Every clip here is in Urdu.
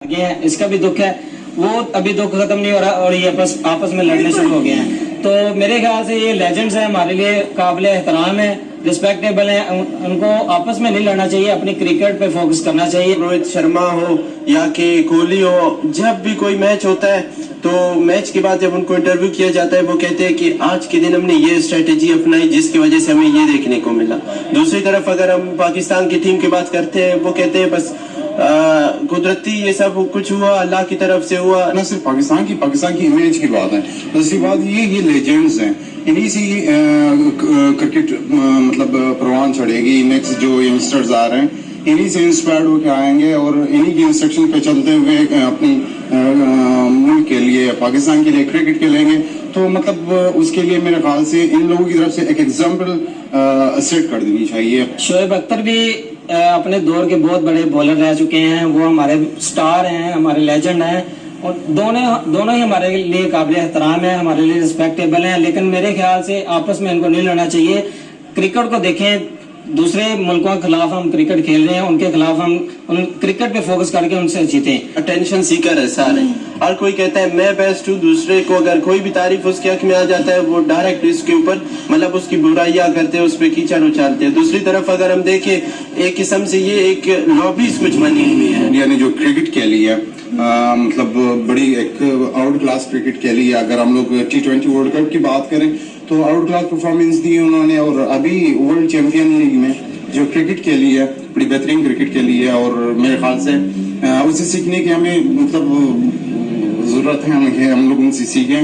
اس کا بھی دکھ ہے، وہ ابھی دکھ ختم نہیں ہو رہا اور یہ آپس میں لڑنے شروع ہو گئے ہیں. تو میرے خیال سے یہ لیجنڈز ہیں، ہمارے لیے قابل احترام ہیں، ریسپیکٹیبل ہیں، ان کو آپس میں نہیں لڑنا چاہیے، اپنی کرکٹ پہ فوکس کرنا چاہیے. روہت شرما ہو یا کہ کوہلی ہو، جب بھی کوئی میچ ہوتا ہے تو میچ کے بعد جب ان کو انٹرویو کیا جاتا ہے وہ کہتے ہیں کہ آج کے دن ہم نے یہ اسٹریٹجی اپنائی جس کی وجہ سے ہمیں یہ دیکھنے کو ملا. دوسری طرف اگر ہم پاکستان کی ٹیم کی بات کرتے ہیں وہ کہتے ہیں بس قدرتی یہ سب کچھ ہوا، اللہ کی طرف سے ہوا. نہ صرف پاکستان کی امیج کی بات ہے، دوسری بات یہ لیجنڈز ہیں، انہی سے کرکٹ مطلب پروان چڑھے گی. نیکسٹ جو ینگسٹرز آ رہے ہیں انہی سے انسپائرڈ ہو کے آئیں گے اور انہی کی انسٹرکشن پہ چلتے ہوئے اپنی ملک کے لیے، پاکستان کے لیے کرکٹ کھیلیں گے. تو مطلب اس کے لیے میرے خیال سے ان لوگوں کی طرف سے ایک ایگزامپل سیٹ کر دینی چاہیے. شعیب اختر بھی اپنے دور کے بہت بڑے بولر رہ چکے ہیں، وہ ہمارے سٹار ہیں، ہمارے لیجنڈ ہیں، اور دونوں ہی ہمارے لیے قابل احترام ہیں، ہمارے لیے ریسپیکٹیبل ہیں. لیکن میرے خیال سے آپس میں ان کو نہیں لڑنا چاہیے. کرکٹ کو دیکھیں، دوسرے ملکوں کے خلاف ہم کرکٹ کھیل رہے ہیں، ان کے خلاف ہم کرکٹ پہ فوکس کر کے ان سے جیتے. اٹینشن سیکر ہے سارے، اور کوئی کہتا ہے میں بیسٹ ہوں، دوسرے کو اگر کوئی بھی تعریف اس کے حق میں آ جاتا ہے وہ ڈائریکٹ اس کے اوپر مطلب اس کی برائیاں کرتے ہیں، اس پہ کیچڑ اچھالتے ہیں. دوسری طرف اگر ہم دیکھیں ایک قسم سے یہ ایک لابیز کچھ بنی ہوئی ہے. انڈیا نے جو کرکٹ کھیلی ہے مطلب بڑی ایک آؤٹ کلاس کرکٹ کھیلی ہے. اگر ہم لوگ T20 ورلڈ کپ کی بات کریں تو آؤٹ کلاس پرفارمنس دی انہوں نے، اور ابھی ورلڈ چیمپئن لیگ میں جو کرکٹ کھیلی ہے بڑی بہترین کرکٹ کھیلی ہے. اور میرے خیال سے اسے سیکھنے کی ہمیں مطلب ضرورت ہے، ہم لوگ ان سے سیکھیں.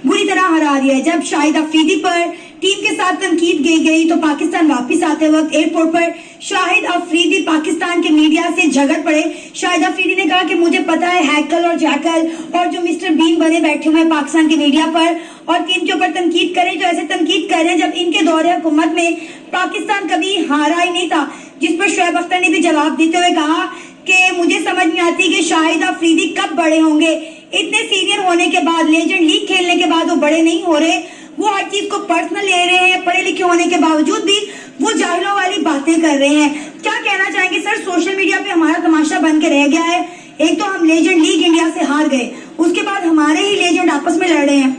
بری طرح ہرا دیا ہے. جب شاہد افریدی پر ٹیم کے ساتھ تنقید کی گئی تو پاکستان واپس آتے وقت ایئرپورٹ پر شاہد افریدی پاکستان کے میڈیا سے جھگڑ پڑے. شاہد افریدی نے کہا کہ مجھے پتا ہے ہیکل اور جیکل اور جو مسٹر بین بنے بیٹھے ہوئے پاکستان کے میڈیا پر اور ٹیم کے اوپر تنقید کریں تو ایسے تنقید کر رہے ہیں جب ان کے دور حکومت میں پاکستان کبھی ہارا ہی نہیں تھا. جس پر شعیب اختر نے بھی جواب دیتے ہوئے کہا کہ مجھے سمجھ نہیں آتی کہ شاہد افریدی کب بڑے ہوں گے. اتنے سینئر ہونے کے بعد، لیجنڈ لیگ کھیلنے کے بعد وہ بڑے نہیں ہو رہے، وہ ہر چیز کو پرسنل لے رہے ہیں. پڑھے لکھے ہونے کے باوجود بھی وہ جاہلوں والی باتیں کر رہے ہیں. کیا کہنا چاہیں گے سر؟ سوشل میڈیا پہ ہمارا تماشا بن کے رہ گیا ہے. ایک تو ہم لیجنڈ لیگ انڈیا سے ہار گئے، اس کے بعد ہمارے ہی لیجنڈ آپس میں لڑ رہے ہیں.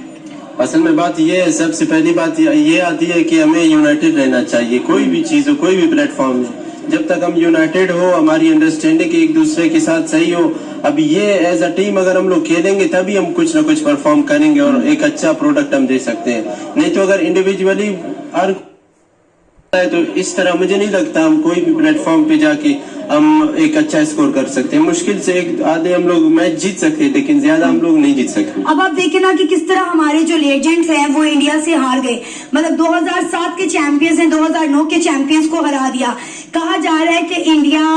اصل میں بات یہ ہے، سب سے پہلی بات یہ آتی ہے کہ ہمیں یونائٹڈ رہنا چاہیے. کوئی بھی چیز ہو، کوئی بھی پلیٹ فارم میں، جب تک ہم یونائٹڈ ہو، ہماری انڈرسٹینڈنگ ایک دوسرے کے ساتھ صحیح ہو. اب یہ ایز اے ٹیم اگر ہم لوگ کھیلیں گے تبھی ہم کچھ نہ کچھ پرفارم کریں گے اور ایک اچھا پروڈکٹ ہم دے سکتے ہیں. نہیں تو اگر انڈیویجولی ہر تو اس طرح مجھے نہیں لگتا ہم کوئی بھی پلیٹ فارم پہ جا کے ہم ایک اچھا اسکور کر سکتے ہیں. مشکل سے ایک آدھے ہم لوگ میچ جیت سکتے ہیں لیکن زیادہ ہم لوگ نہیں جیت سکتے. اب آپ دیکھیں نا کہ کس طرح ہمارے جو لیجنڈز ہیں وہ انڈیا سے ہار گئے. مطلب 2007 کے چیمپئنز ہیں 2009 کے چیمپئنز کو ہرا دیا. کہا جا رہا ہے کہ انڈیا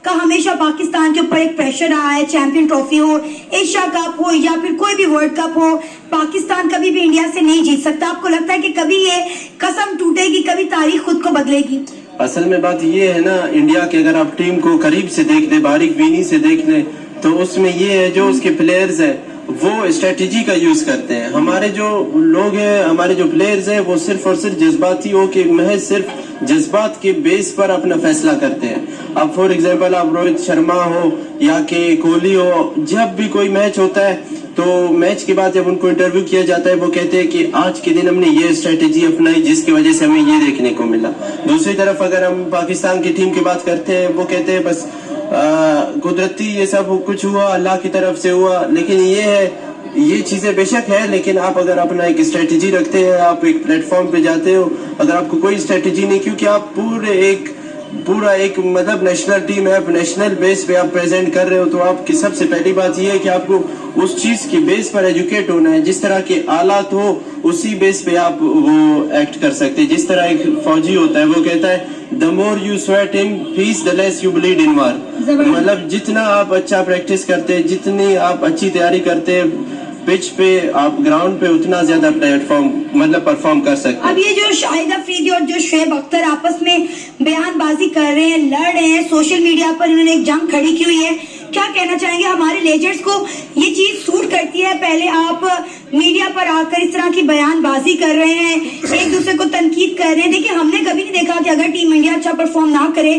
کا ہمیشہ پاکستان کے اوپر ایک پریشر رہا ہے. چیمپئن ٹرافی ہو، ایشیا کپ ہو یا پھر کوئی بھی ورلڈ کپ ہو، پاکستان کبھی بھی انڈیا سے نہیں جیت سکتا. آپ کو لگتا ہے کہ کبھی یہ قسم ٹوٹے گی، کبھی تاریخ خود کو بدلے گی؟ اصل میں بات یہ ہے نا، انڈیا کے اگر آپ ٹیم کو قریب سے دیکھ لیں، باریک بینی سے دیکھ لیں تو اس میں یہ ہے جو اس کے پلیئرز ہیں وہ اسٹریٹجی کا یوز کرتے ہیں. ہمارے جو لوگ ہیں، ہمارے جو پلیئرز ہیں وہ صرف اور صرف جذباتی ہو کہ محض صرف جذبات کے بیس پر اپنا فیصلہ کرتے ہیں. اب فور ایگزامپل آپ روہت شرما ہو یا کہ کوہلی ہو، جب بھی کوئی میچ ہوتا ہے تو میچ کے بعد جب ان کو انٹرویو کیا جاتا ہے وہ کہتے ہیں کہ آج کے دن ہم نے یہ اسٹریٹجی اپنائی جس کی وجہ سے ہمیں یہ دیکھنے کو ملا. دوسری طرف اگر ہم پاکستان کی ٹیم کی بات کرتے ہیں وہ کہتے ہیں بس قدرتی یہ سب کچھ ہوا، اللہ کی طرف سے ہوا. لیکن یہ چیزیں بے شک ہے، لیکن آپ اگر اپنا ایک اسٹریٹجی رکھتے ہیں، آپ ایک پلیٹ فارم پہ جاتے ہو، اگر آپ کو کوئی اسٹریٹجی نہیں، کیونکہ آپ پورا ایک مطلب نیشنل ٹیم ہے، آپ نیشنل بیس پہ آپ پریزنٹ کر رہے ہو، تو آپ کی سب سے پہلی بات یہ ہے کہ آپ کو اس چیز کی بیس پر ایجوکیٹ ہونا ہے. جس طرح کے آلات ہو اسی بیس پہ آپ وہ ایکٹ کر سکتے ہیں. جس طرح ایک فوجی ہوتا ہے وہ کہتا ہے the more you sweat in peace the less you bleed in war. مطلب جتنا آپ اچھا پریکٹس کرتے ہیں، جتنی آپ اچھی تیاری کرتے ہیں پچ پہ، آپ گراؤنڈ پہ اتنا زیادہ پرفارم کر سکتے ہیں. اب یہ جو شاہد افریدی اور جو شعیب اختر آپس میں بیان بازی کر رہے ہیں، لڑ رہے ہیں، سوشل میڈیا پر انہوں نے ایک جنگ کھڑی کی ہوئی ہے، کیا کہنا چاہیں گے؟ ہمارے لیجنڈز کو یہ چیز سوٹ کرتی ہے؟ پہلے آپ میڈیا پر آ کر اس طرح کی بیان بازی کر رہے ہیں، ایک دوسرے کو تنقید کر رہے ہیں. دیکھیں ہم نے کبھی نہیں دیکھا کہ اگر ٹیم انڈیا اچھا پرفارم نہ کرے